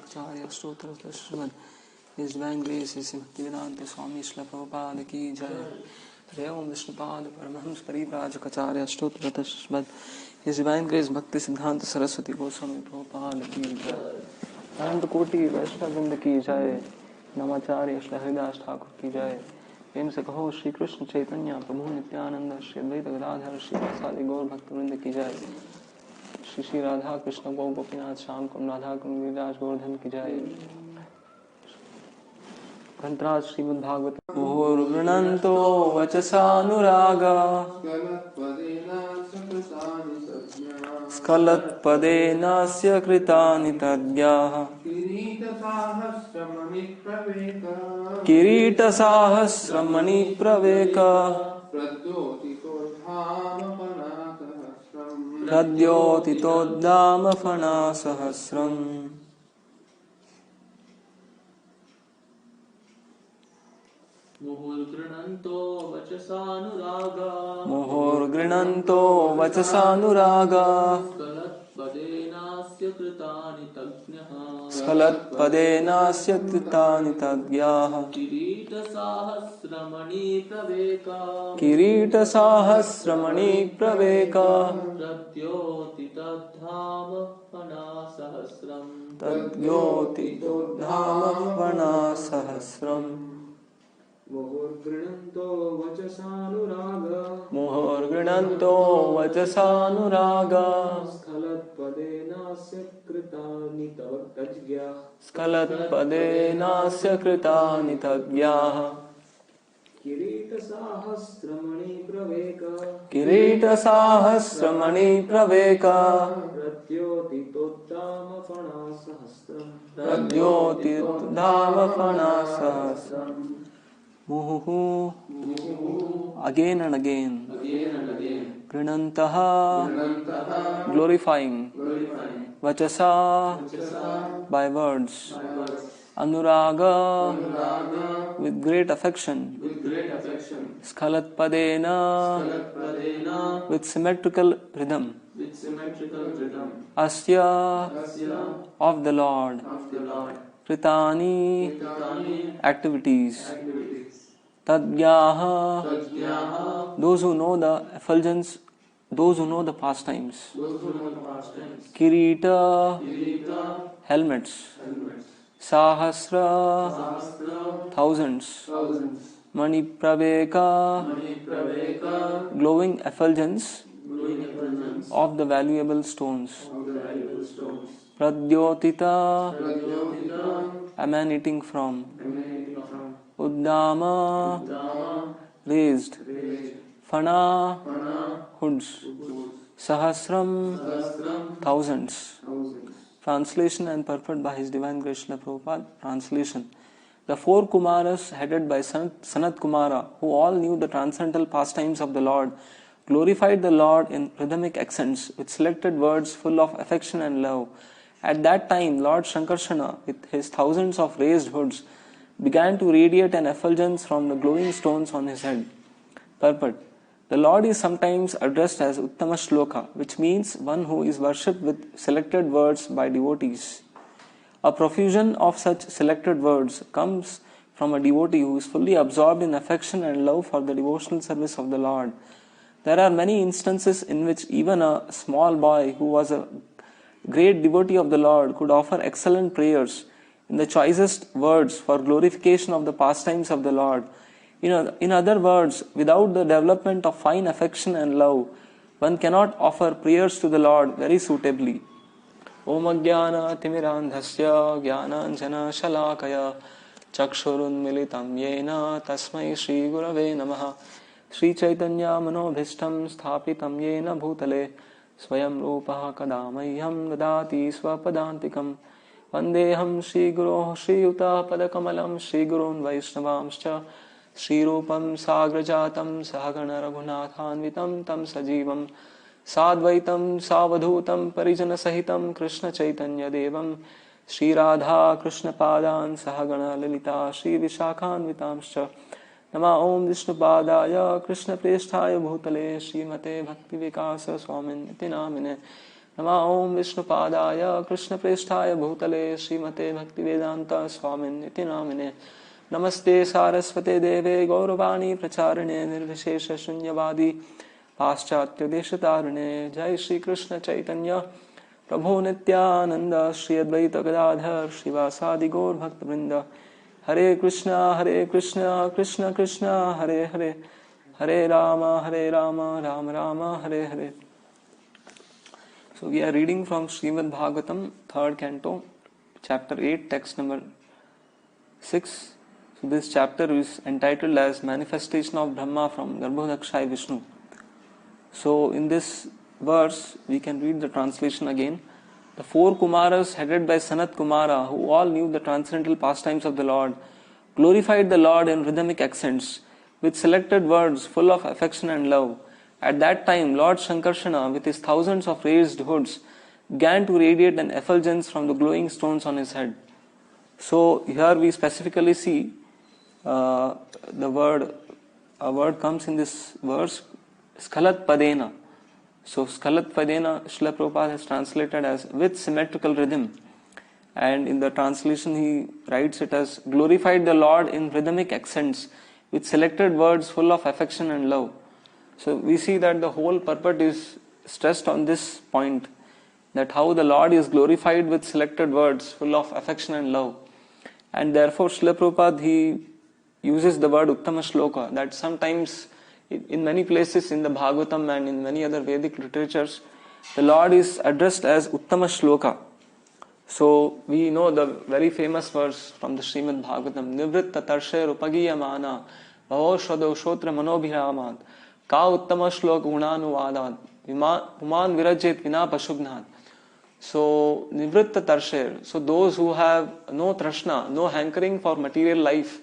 परिव्राजकाचार्य स्तोत्र Shrimad His Divine Grace His Bhaktivedanta Swami Srila Prabhupada की जय। हरे ओम विष्णुपाद परमहंस परिव्राजकाचार्य स्तोत्र श्रीमद् His Divine Grace भक्ति सिद्धांत सरस्वती गोस्वामी प्रभुपाद की जय। अनंत कोटि वैष्णववृंद की जय। नमाचार्य श्री हरिदास ठाकुर की जय। प्रेम से कहो श्री कृष्ण चैतन्य प्रभु नित्यानंद श्री अद्वैत गदाधर श्री वासादि गौर भक्तवृंद की जय। श्री श्री राधा कृष्ण गौ गोपीनाथ श्याम कुंड राधा कुंड गिरिराज गोवर्धन की जय। ग्रंथराज श्रीमद्भागवत मुहुर्गृणन्तो वचसानुरागा स्खलत्पदेनास्य कृतानि तद्याः किरीटसाहस्रमणिप्रवेका प्रद्योतितोद्दामफणासहस्रम्। मुहुर्गृणन्तो वचसानुरागा स्खलत्पदेनास्य कृतानि तद्याः किरीटसाहस्रमणिप्रवेका तद्योतितोद्धामफणासहस्रम्। मुहुर्गृणन्तो वचसानुरागा स्खलत्पदेनास्य कृतानि तद्याः किरीटसाहस्रमणिप्रवेका प्रद्योतितोद्धामफणासहस्रम्। मुहुः again and again, grinantah glorifying, vachasa by words, anuraga with great affection, skhalatpadena with symmetrical rhythm, asya of the Lord, kritani activities, tadgyaha those who know the effulgence, those who know the pastimes, kirita helmets, sahasra thousands, manipraveka glowing effulgence of the valuable stones, pradyotita emanating from, uddama raised, fana hoods, sahasram thousands. Translation and purport by His Divine Grace Srila Prabhupada. Translation: the four Kumaras headed by Sanat Kumara, who all knew the transcendental pastimes of the Lord, glorified the Lord in rhythmic accents with selected words full of affection and love. At that time, Lord Shankarshana, with his thousands of raised hoods, began to radiate an effulgence from the glowing stones on his head. Purport: the Lord is sometimes addressed as Uttama Shloka, which means one who is worshipped with selected words by devotees. A profusion of such selected words comes from a devotee who is fully absorbed in affection and love for the devotional service of the Lord. There are many instances in which even a small boy who was a great devotee of the Lord could offer excellent prayers in the choicest words for glorification of the pastimes of the Lord. In other words, without the development of fine affection and love, one cannot offer prayers to the Lord very suitably. Om Ajnana Timirandhasya Jnananjana Shalakaya Chakshurunmilitam Yena Tasmai Shri Gurave Namaha. Shri Chaitanya Manobhishtam Sthapitam Yena Bhutale Swayam Rupaha Kadamayyam Dadati Swapadantikam. Vandeham Shri Guru Shri Yuta Padakamalam Shri Gurun Vaishnavamscha Shri Rupam Sagrajatam Sahagana Raghunathanvitam Tam Sajivam Sadvaitam Savadhutam Parijana Sahitam Krishna Chaitanya Devam Shri Radha Krishna Padan Sahagana Lalita Shri Vishakhanvitamscha Nama Om Vishnupadaya Krishna Presthaya Bhutale Srimate Bhakti Vikasa Swamin Iti Namine नमः ओम विष्णुपादाय कृष्णप्रेष्ठाय भूतले श्रीमते भक्तिवेदांत स्वामिनिति नामिने नमस्ते सारस्वते देवे गौरवाणी प्रचारिणे निर्विशेष शून्यवादी पाश्चात्य देशतारिणे जय श्री कृष्ण चैतन्य प्रभु नित्यानंद श्री अद्वैत गदाधर श्रीवासादि गौर भक्त वृंद हरे Krishna Krishna Krishna Hare Hare Hare Ram Ram Ram Hare Hare. So we are reading from Srimad Bhagavatam, 3rd canto, chapter 8, text number 6. So this chapter is entitled as Manifestation of Brahma from Garbhodakshaya Vishnu. So in this verse, we can read the translation again. The four Kumaras headed by Sanat Kumara, who all knew the transcendental pastimes of the Lord, glorified the Lord in rhythmic accents, with selected words full of affection and love. At that time, Lord Shankarshana, with his thousands of raised hoods, began to radiate an effulgence from the glowing stones on his head. So here we specifically see a word comes in this verse, Skalat Padena. So Skalat Padena, Srila Prabhupada has translated as with symmetrical rhythm. And in the translation he writes it as glorified the Lord in rhythmic accents with selected words full of affection and love. So we see that the whole purport is stressed on this point, that how the Lord is glorified with selected words full of affection and love. And therefore Srila Prabhupada, he uses the word Uttama Shloka, that sometimes in many places in the Bhagavatam and in many other Vedic literatures, the Lord is addressed as Uttama Shloka. So we know the very famous verse from the Srimad Bhagavatam, Nivritta Tarsher Upagiyamana Bhavo Shado Shotra Manobhiramat Ka Uttama Shlok Gunanuvadat Puman Virajit Vina Pashubnat. So Nivritta Tarsher, so those who have no trashna, no hankering for material life,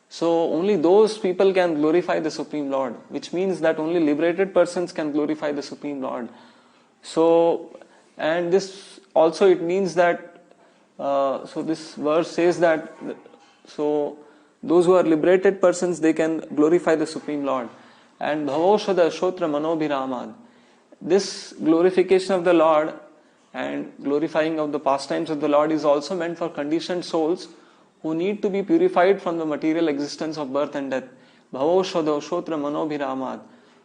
so only those people can glorify the Supreme Lord, which means that only liberated persons can glorify the Supreme Lord. So, and this also it means that, so this verse says that, so those who are liberated persons, they can glorify the Supreme Lord. And Bhavoshada Shotra Manobhiramad, this glorification of the Lord and glorifying of the pastimes of the Lord is also meant for conditioned souls who need to be purified from the material existence of birth and death. Bhavoshada Shotra Manobhiramad.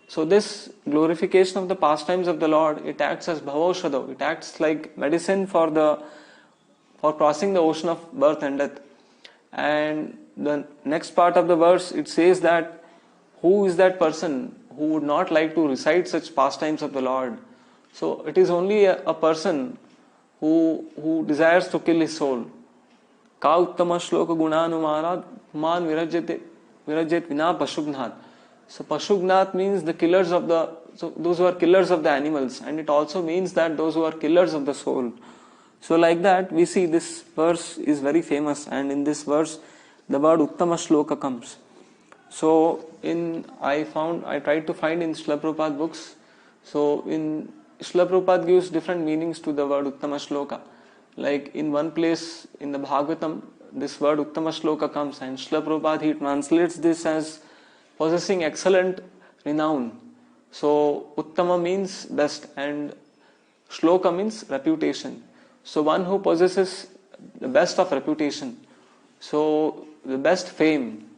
So this glorification of the pastimes of the Lord, it acts as Bhavoshada, it acts like medicine for crossing the ocean of birth and death. And the next part of the verse, it says that who is that person who would not like to recite such pastimes of the Lord? So it is only a person who desires to kill his soul. Ka uttama shloka gunanumanat man virajit vina pashubnat. So pashubnat means the killers of those who are killers of the animals, and it also means that those who are killers of the soul. So like that we see this verse is very famous, and in this verse the word uttama shloka comes. So I tried to find in Srila Prabhupada books. So in Srila Prabhupada gives different meanings to the word Uttama Shloka. Like in one place in the Bhagavatam, this word Uttama Shloka comes, and Srila Prabhupada, he translates this as possessing excellent renown. So Uttama means best and Shloka means reputation. So one who possesses the best of reputation, so the best fame.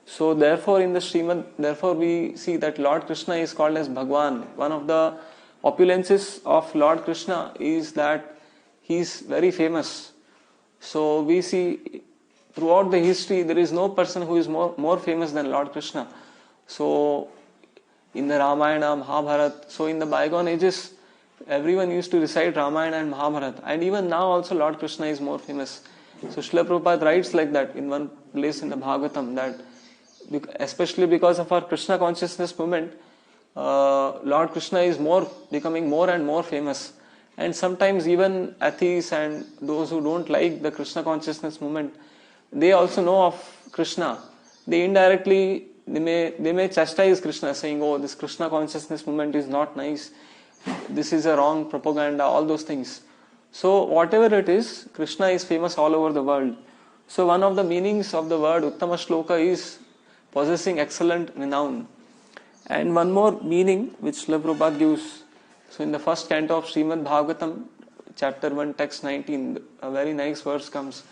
So therefore in the Srimad, therefore we see that Lord Krishna is called as Bhagwan. One of the opulences of Lord Krishna is that he is very famous. So we see throughout the history there is no person who is more famous than Lord Krishna. So in the Ramayana, Mahabharata, so in the bygone ages everyone used to recite Ramayana and Mahabharata, and even now also Lord Krishna is more famous. So Srila Prabhupada writes like that in one place in the Bhagavatam, that especially because of our Krishna consciousness movement, Lord Krishna is becoming more and more famous. And sometimes even atheists and those who don't like the Krishna consciousness movement, they also know of Krishna. They indirectly, they may chastise Krishna, saying, oh, this Krishna consciousness movement is not nice, this is a wrong propaganda, all those things. So whatever it is, Krishna is famous all over the world. So one of the meanings of the word Uttama Shloka is possessing excellent renown. And one more meaning which Srila Prabhupada gives So in the first canto of Srimad Bhagavatam, chapter 1, text 19, a very nice verse comes.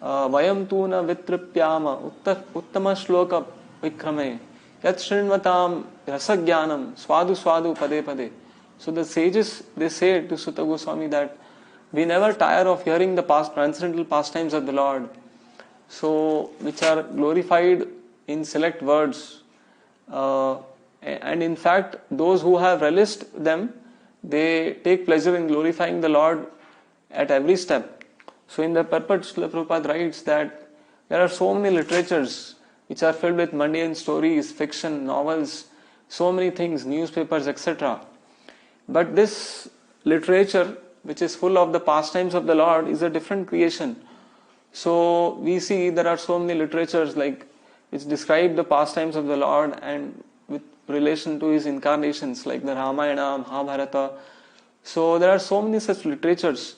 Vayam tu na vitripyama uttama shloka vikrame yat shrinvatam rasagyanam swadu swadu pade pade. So the sages, they say to Sutta Goswami that we never tire of hearing the past transcendental pastimes of the Lord, so which are glorified in select words, and in fact those who have relished them, they take pleasure in glorifying the Lord at every step. So in the purport, Srila Prabhupada writes that there are so many literatures which are filled with mundane stories, fiction, novels, so many things, newspapers, etc. But this literature, which is full of the pastimes of the Lord, is a different creation. So we see there are so many literatures which describe the pastimes of the Lord and with relation to his incarnations, like the Ramayana, Mahabharata. So there are so many such literatures,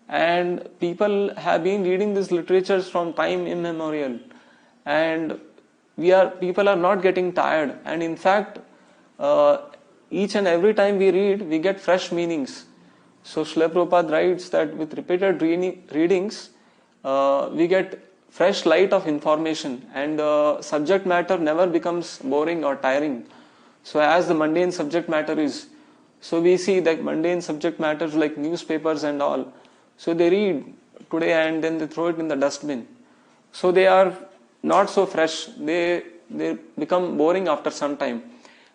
and people have been reading these literatures from time immemorial, and people are not getting tired, and in fact each and every time we read, we get fresh meanings. So Srila Prabhupada writes that with repeated readings, we get fresh light of information, and the subject matter never becomes boring or tiring. So as the mundane subject matter is, so we see that mundane subject matters like newspapers and all, so they read today and then they throw it in the dustbin. So they are not so fresh, they become boring after some time.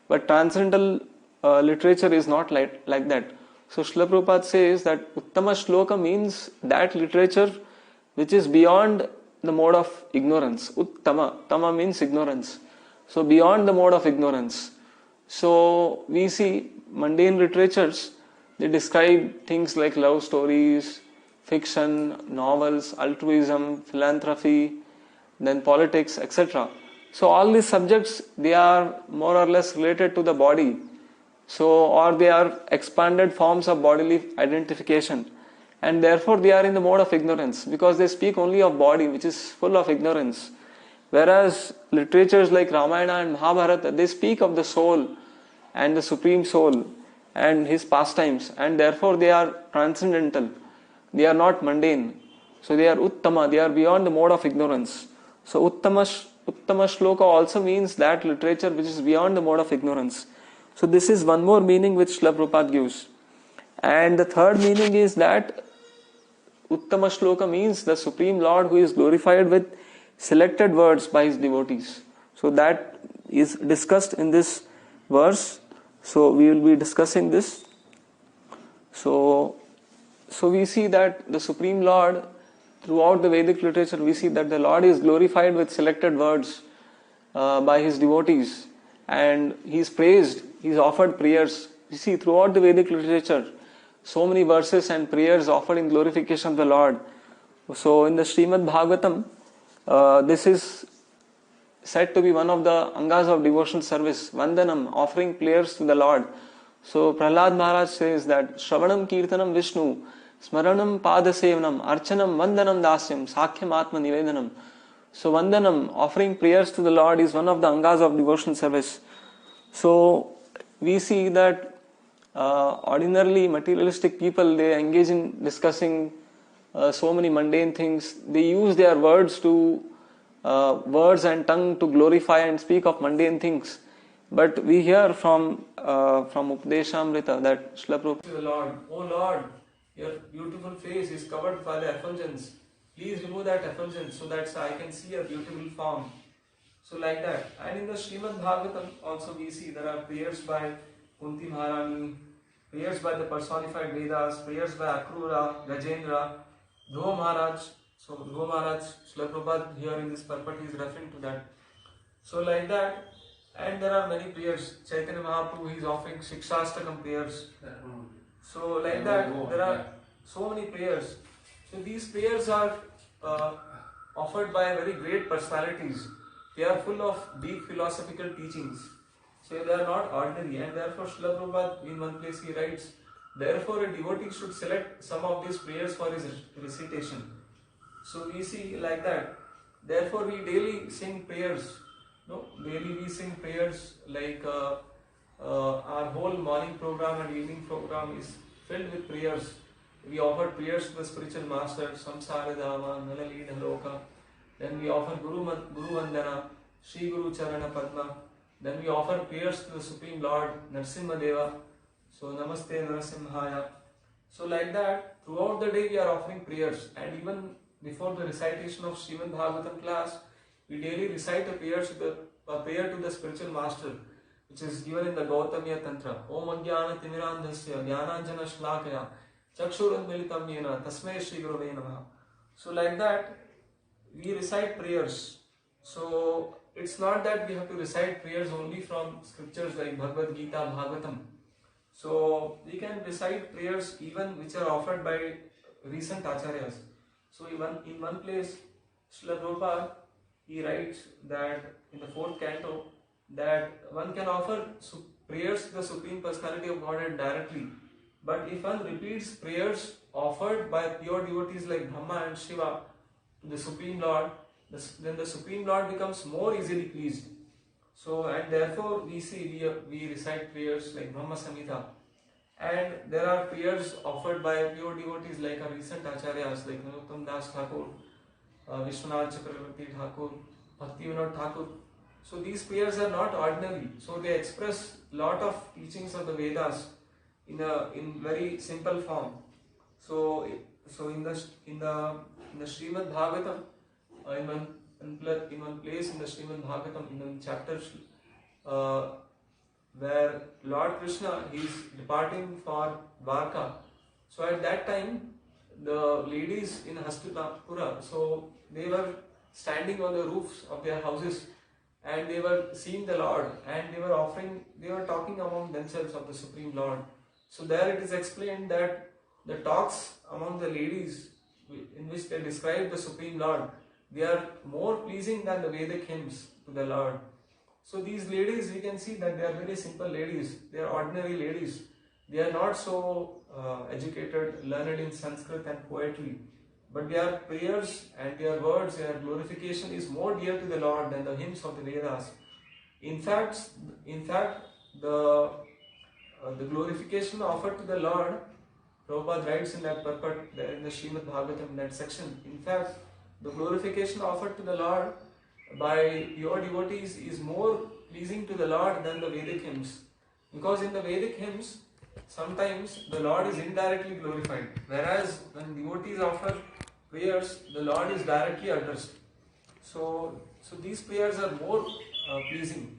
But transcendental literature is not like that. So Srila Prabhupada says that Uttama Shloka means that literature which is beyond the mode of ignorance. Uttama, Tama means ignorance. So beyond the mode of ignorance. So we see mundane literatures, they describe things like love stories, fiction, novels, altruism, philanthropy, then politics, etc. So all these subjects, they are more or less related to the body. So, or they are expanded forms of bodily identification, and therefore they are in the mode of ignorance because they speak only of body, which is full of ignorance. Whereas literatures like Ramayana and Mahabharata, they speak of the soul and the Supreme Soul and his pastimes, and therefore they are transcendental. They are not mundane. So they are Uttama, they are beyond the mode of ignorance. So Uttama Shloka also means that literature which is beyond the mode of ignorance. So this is one more meaning which Srila Prabhupada gives. And the third meaning is that Uttama Shloka means the Supreme Lord who is glorified with selected words by his devotees. So that is discussed in this verse. So we will be discussing this. So we see that the Supreme Lord, throughout the Vedic literature, we see that the Lord is glorified with selected words by his devotees, and he is praised, he is offered prayers. You see, throughout the Vedic literature, so many verses and prayers offered in glorification of the Lord. So in the Srimad Bhagavatam, this is said to be one of the angas of devotional service, Vandanam, offering prayers to the Lord. So Prahlad Maharaj says that Shravanam Kirtanam Vishnu, Smaranam Padasevanam, Archanam Vandanam Dasyam, Sakhyam Atma Nivedanam. So Vandanam, offering prayers to the Lord, is one of the angas of devotional service. So we see that ordinarily materialistic people, they engage in discussing so many mundane things. They use their words and tongue to glorify and speak of mundane things. But we hear from Upadeshamrita that Srila Prabhupada to the Lord, "O Lord, your beautiful face is covered by the effulgence. Please remove that effulgence so that I can see your beautiful form." So like that. And in the Srimad Bhagavatam also we see there are prayers by Kunti Maharani, prayers by the personified Vedas, prayers by Akrura, Gajendra, Dhruva Maharaj. So Dhruva Maharaj, Srila Prabhupada here in this purport is referring to that. So like that. And there are many prayers. Chaitanya Mahaprabhu, he is offering Shikshastakam prayers. So like that, there are so many prayers. So these prayers are offered by very great personalities. They are full of deep philosophical teachings. So they are not ordinary, and therefore Srila Prabhupada in one place he writes, therefore a devotee should select some of these prayers for his recitation. So we see like that. Therefore we daily sing prayers. No, daily we sing prayers like our whole morning program and evening program is filled with prayers. We offer prayers to the spiritual master, Samsara Dama, Nalali Naloka. Then we offer Guru Vandana, Sri Guru Charana Padma. Then we offer prayers to the Supreme Lord, Narsimha Deva. So Namaste Narasimhaya. So like that, throughout the day we are offering prayers, and even before the recitation of Srimad Bhagavatam class, we daily recite a prayer to the spiritual master, which is given in the Gautamiya Tantra. Om Ajnana Timirandhasya Jnananjana Shlakaya Chakshurunmilitam Yena Tasmai Shri Gurave Namaha. So like that, we recite prayers. So it's not that we have to recite prayers only from scriptures like Bhagavad Gita, Bhagavatam. So we can recite prayers even which are offered by recent acharyas. So in one place, Srila Prabhupada, he writes that in the 4th canto, that one can offer prayers to the Supreme Personality of Godhead directly. But if one repeats prayers offered by pure devotees like Brahma and Shiva to the Supreme Lord, then the Supreme Lord becomes more easily pleased. So, and therefore we recite prayers like Brahma Samhita. And there are prayers offered by pure devotees like our recent acharyas like Narottam Das Thakur, Vishwanath Chakravarti Thakur, Bhakti Vinod Thakur. So these prayers are not ordinary. So they express lot of teachings of the Vedas in very simple form. So in the Srimad Bhagavatam, in one place in the Srimad Bhagavatam, in one chapter, where Lord Krishna is departing for Dwarka. So at that time, the ladies in Hastinapura, so they were standing on the roofs of their houses, and they were seeing the Lord, and they were talking among themselves of the Supreme Lord. So there it is explained that the talks among the ladies in which they describe the Supreme Lord, they are more pleasing than the Vedic hymns to the Lord. So these ladies, we can see that they are very simple ladies. They are ordinary ladies. They are not so educated, learned in Sanskrit and poetry. But their prayers and their words, their glorification is more dear to the Lord than the hymns of the Vedas. In fact, the glorification offered to the Lord, Prabhupada writes in that purport in the Srimad Bhagavatam, in that section. In fact, the glorification offered to the Lord by pure devotees is more pleasing to the Lord than the Vedic hymns. Because in the Vedic hymns, sometimes the Lord is indirectly glorified. Whereas when devotees offer prayers, the Lord is directly addressed. So these prayers are more pleasing.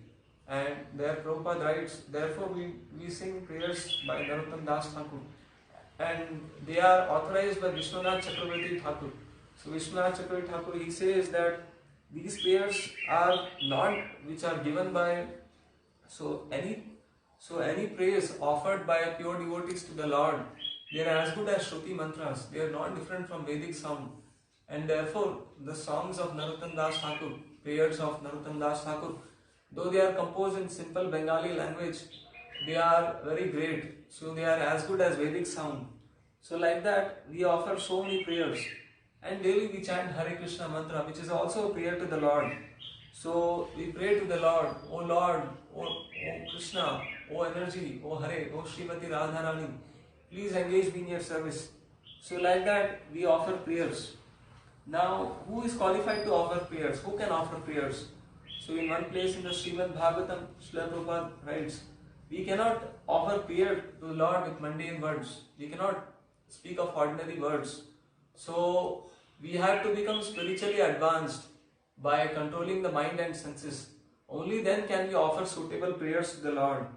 And there Prabhupada writes, therefore we sing prayers by Narottam Das Thakur. And they are authorized by Vishwanath Chakravarti Thakur. So Vishwanath Chakravarti Thakur, he says that these prayers are not which are given by any praise offered by pure devotees to the Lord, they are as good as Shruti mantras. They are not different from Vedic sound. And therefore the songs of Narottam Das Thakur, prayers of Narottam Das Thakur, though they are composed in simple Bengali language, they are very great. So they are as good as Vedic sound. So like that, we offer so many prayers. And daily we chant Hare Krishna mantra, which is also a prayer to the Lord. So we pray to the Lord, O Lord, O Krishna, O Energy, O Hare, O Srimati Radharani, please engage me in your service. So like that, we offer prayers. Now, who is qualified to offer prayers? Who can offer prayers? So in one place in the Srimad Bhagavatam, Srila Prabhupada writes, we cannot offer prayer to the Lord with mundane words. We cannot speak of ordinary words. So we have to become spiritually advanced by controlling the mind and senses. Only then can we offer suitable prayers to the Lord.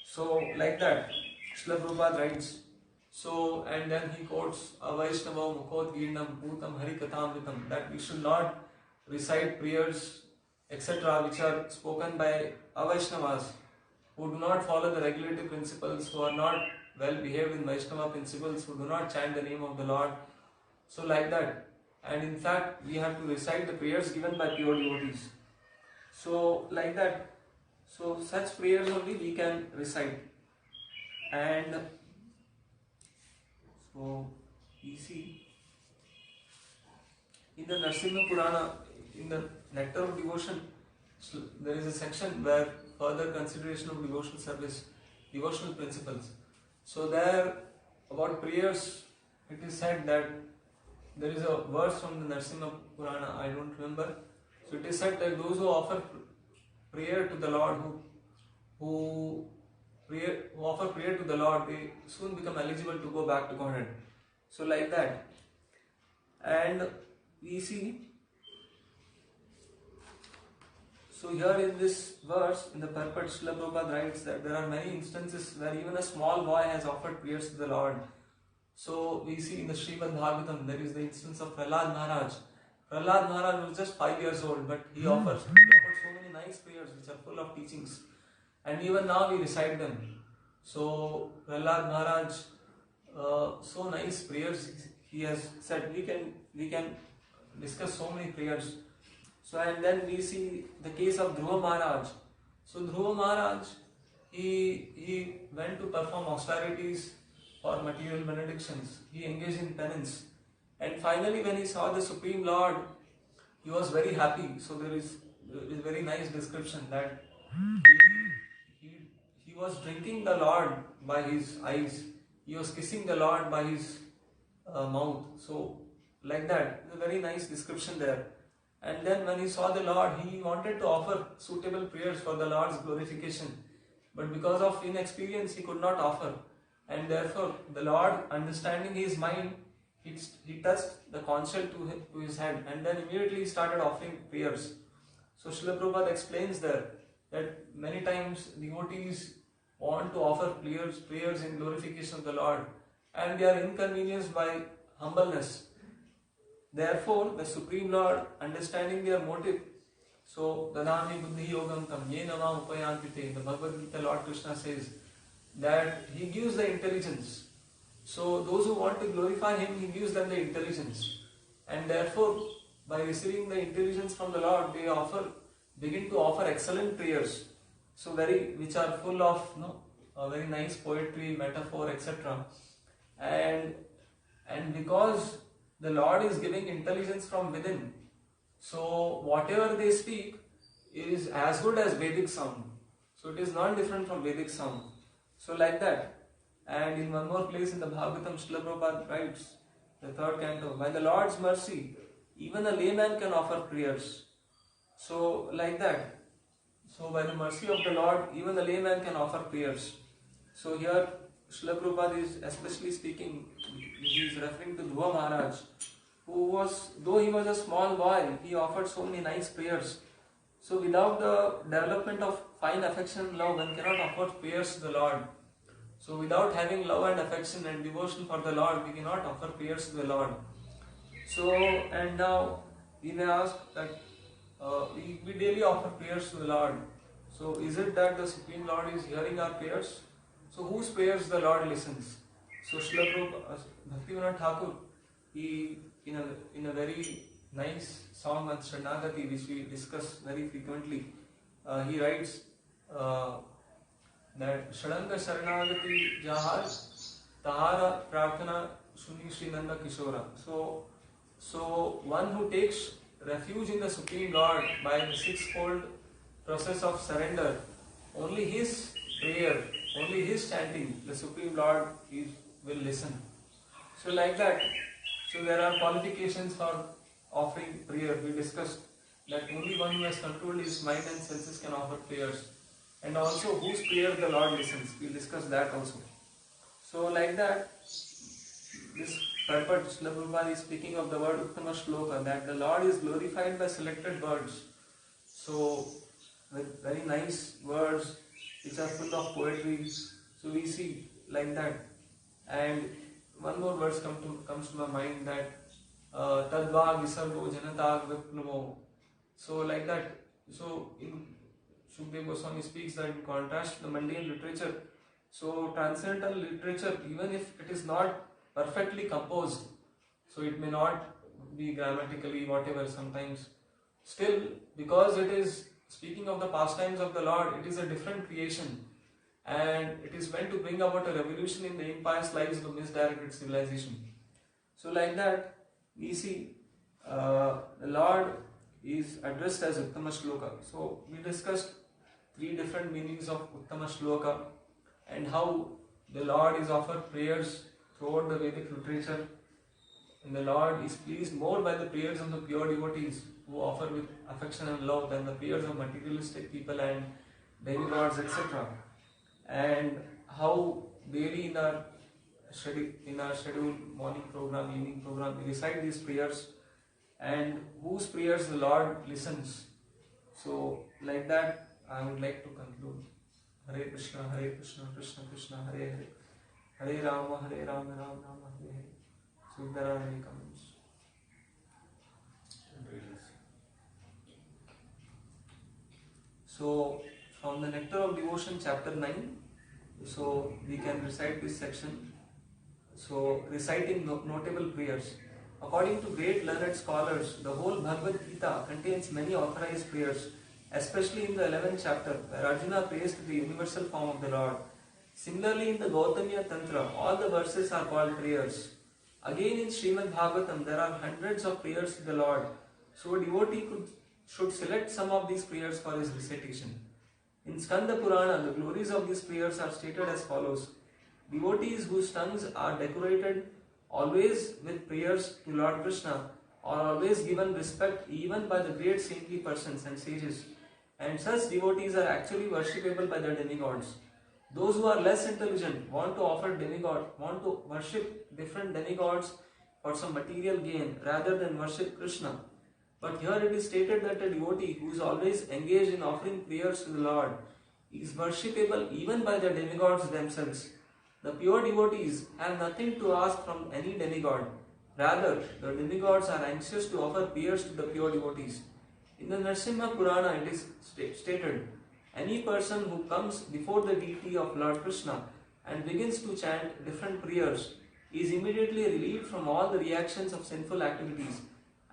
So like that, Srila Prabhupada writes. So, and then he quotes Avaishnava Mukhot Girnam Bhutam Harikatamritam, that we should not recite prayers, etc., which are spoken by Avaishnavas, who do not follow the regulative principles, who are not well behaved in Vaishnava principles, who do not chant the name of the Lord. So like that. And in fact, we have to recite the prayers given by pure devotees. So like that. So such prayers only we can recite. And so we see in the Narsimha Purana, in the Nectar of Devotion, So there is a section where further consideration of devotional service, devotional principles. So there about prayers, it is said that there is a verse from the Narsimha Purana, I don't remember. So it is said that those who offer prayer to the Lord, who offer prayer to the Lord, they soon become eligible to go back to Godhead. So like that. And we see, so here in this verse, in the purport, Srila Prabhupada writes that there are many instances where even a small boy has offered prayers to the Lord. So we see in the Srimad Bhagavatam, there is the instance of Prahlad Maharaj. Prahlad Maharaj was just 5 years old, but he offered so many nice prayers which are full of teachings. And even now we recite them. So Prahlad Maharaj, so nice prayers he has said. We can discuss so many prayers. So and then we see the case of Dhruva Maharaj. So Dhruva Maharaj, he went to perform austerities for material benedictions. He engaged in penance. And finally when he saw the Supreme Lord, he was very happy. So there is a very nice description that he was drinking the Lord by his eyes. He was kissing the Lord by his mouth. So like that, a very nice description there. And then when he saw the Lord, he wanted to offer suitable prayers for the Lord's glorification. But because of inexperience, he could not offer. And therefore, the Lord, understanding his mind, he touched the conch shell to his head, and then immediately he started offering prayers. So Srila Prabhupada explains there that many times devotees want to offer prayers in glorification of the Lord, and they are inconvenienced by humbleness. Therefore, the Supreme Lord, understanding their motive, so Dadami Buddhi Yogam Tam Ye Nama Upayantite, the Bhagavad Gita, Lord Krishna says that he gives the intelligence. So those who want to glorify him, he gives them the intelligence. And therefore, by receiving the intelligence from the Lord, they begin to offer excellent prayers. So which are full of very nice poetry, metaphor, etc. And because the Lord is giving intelligence from within, so whatever they speak is as good as Vedic sound. So it is not different from Vedic sound. So like that. And in one more place in the Bhagavatam, Srila Prabhupada writes, the 3rd canto, by the Lord's mercy, even a layman can offer prayers. So like that. So by the mercy of the Lord, even a layman can offer prayers. So here Srila Prabhupada is especially speaking, he is referring to Dhruva Maharaj, who was, though he was a small boy, he offered so many nice prayers. So without the development of fine affection and love, one cannot offer prayers to the Lord. So without having love and affection and devotion for the Lord, we cannot offer prayers to the Lord. So, and now we may ask that we daily offer prayers to the Lord. So is it that the Supreme Lord is hearing our prayers? So whose prayers the Lord listens? So Srila Bhaktivinoda Thakur, he in a very nice song on Sharanagati, which we discuss very frequently, he writes that Sharanga Sharanagati Jahar Tahara Prarthana Suni Sri Nanda Kishora. So one who takes refuge in the Supreme Lord by the 6-fold process of surrender, only his prayer, only his chanting, the Supreme Lord will listen. So like that. So there are qualifications for offering prayer. We discussed that only one who has controlled his mind and senses can offer prayers. And also whose prayer the Lord listens. We'll discuss that also. So like that, this purport, Srila Prabhupada is speaking of the word Uttama Shloka, that the Lord is glorified by selected words. So with very nice words which are full of poetry. So we see like that. And one more verse comes to my mind, that Tadva Visargo Janatag Viplamo. So like that. So in Shukdev Goswami speaks that in contrast to the mundane literature, so transcendental literature, even if it is not perfectly composed, so it may not be grammatically whatever sometimes, still because it is speaking of the pastimes of the Lord, it is a different creation, and it is meant to bring about a revolution in the impious lives of the misdirected civilization. So like that, we see the Lord is addressed as Uttama Shloka. So we discussed 3 different meanings of Uttama Shloka and how the Lord is offered prayers throughout the Vedic literature, and the Lord is pleased more by the prayers of the pure devotees who offer with affection and love than the prayers of materialistic people and demigods, etc. And how daily in our schedule, morning program, evening program, we recite these prayers, and whose prayers the Lord listens. So like that, I would like to conclude. Hare Krishna, Krishna Krishna, Hare Hare, Hare Rama, Rama Rama, Hare Hare. So if there are any comments. So from the Nectar of Devotion, chapter 9, so we can recite this section. So reciting notable prayers. According to great learned scholars, the whole Bhagavad Gita contains many authorized prayers, especially in the 11th chapter, where Arjuna prays to the universal form of the Lord. Similarly, in the Gautamiya Tantra, all the verses are called prayers. Again, in Srimad Bhagavatam, there are hundreds of prayers to the Lord. So a devotee should select some of these prayers for his recitation. In Skanda Purana, the glories of these prayers are stated as follows. Devotees whose tongues are decorated always with prayers to Lord Krishna are always given respect even by the great saintly persons and sages, and such devotees are actually worshipable by the demigods. Those who are less intelligent want to worship different demigods for some material gain rather than worship Krishna. But here it is stated that a devotee who is always engaged in offering prayers to the Lord is worshipable even by the demigods themselves. The pure devotees have nothing to ask from any demigod. Rather, the demigods are anxious to offer prayers to the pure devotees. In the Narasimha Purana, it is stated, any person who comes before the deity of Lord Krishna and begins to chant different prayers is immediately relieved from all the reactions of sinful activities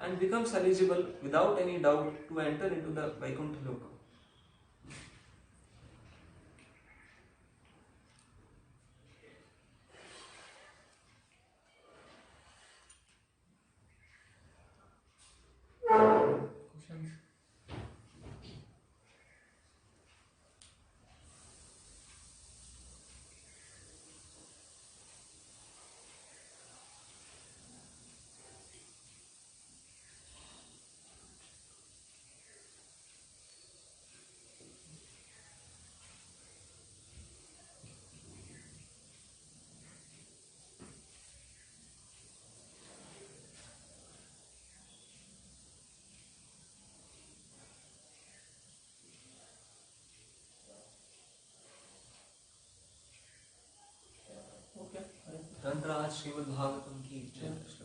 and becomes eligible without any doubt to enter into the Vaikuntha Loka. Questions? Okay. Tantra Srimad Bhagavatam ki